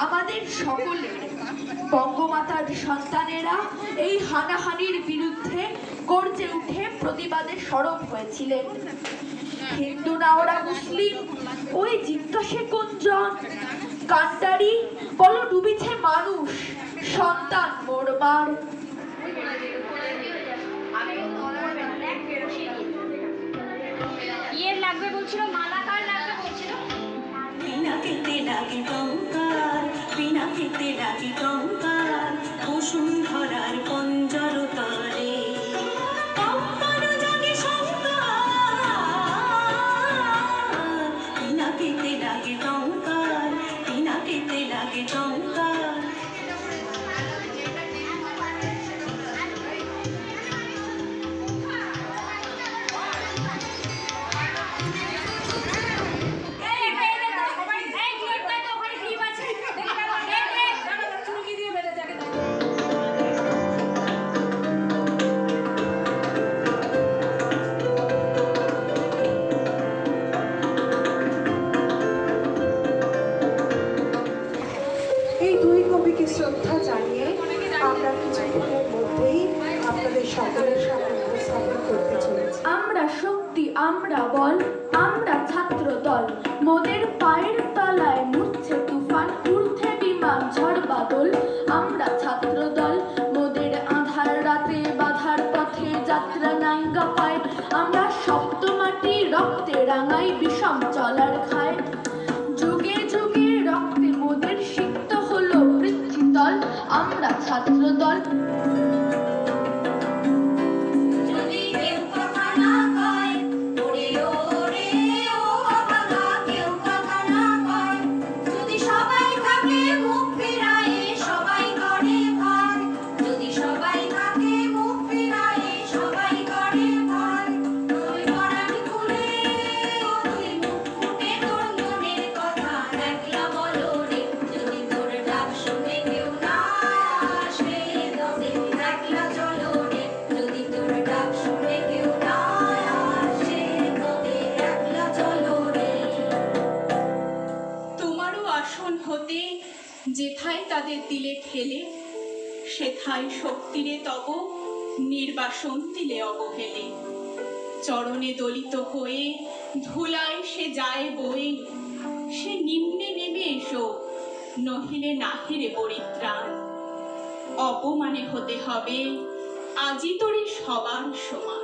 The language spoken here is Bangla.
আমাদের সকলের বঙ্গমাতার সন্তানেরা এই হানাহানির বিরুদ্ধে গর্জে উঠে প্রতিবাদে সরব হয়েছিলেন। হিন্দু না ওরা মুসলিম, ওই জিজ্ঞাসে কোনজন? কান্ডারি বলো ডুবিছে মানুষ, সন্তান মরবার। ইয়ের লাগবে বলছিল, মালাকার লাগবে বলছিল। বিনা খেতে লাগে টঙ্কার, বিনা খেতে লাগে টঙ্কার, কুসুম ধরার পঞ্জর তরে টঙ্কার জাগে শঙ্কার। বিনা খেতে লাগে টঙ্কার, বিনা খেতে লাগে টঙ্কার। এই দুই কবিকে শ্রদ্ধা জানিয়ে আমরা কিছুক্ষণের মধ্যেই আপনাদের সকলের সামনে উপস্থাপন করতে চলেছি। আমরা শক্তি, আমরা বল, আমরা ছাত্র দল, মোদের পায়ের তলায় মুছছে তুফান, উঠছে বিমান ঝড় বাদল। আমরা ছাত্র দল, মোদের আধার রাতে বাধার পথে যাত্রা নাঙ্গা পায়। আমরা শক্ত মাটি রক্তে রাঙাই বিষম চলার খায়। যুগে যুগে রক্তে মোদের সিক্ত হলো পৃথ্বীতল। আমরা ছাত্র দল। যেথায় তাদের দিলে ঠেলে, সেথায় শক্তিরে তব নির্বাসন দিলে অবহেলে। চরণে দলিত হয়ে ধুলায় সে যায় বয়ে, সে নিম্নে নেমে এসো, নহিলে নাহিরে পরিত্রাণ। অপমানে হতে হবে আজি তোরে সবার সমান।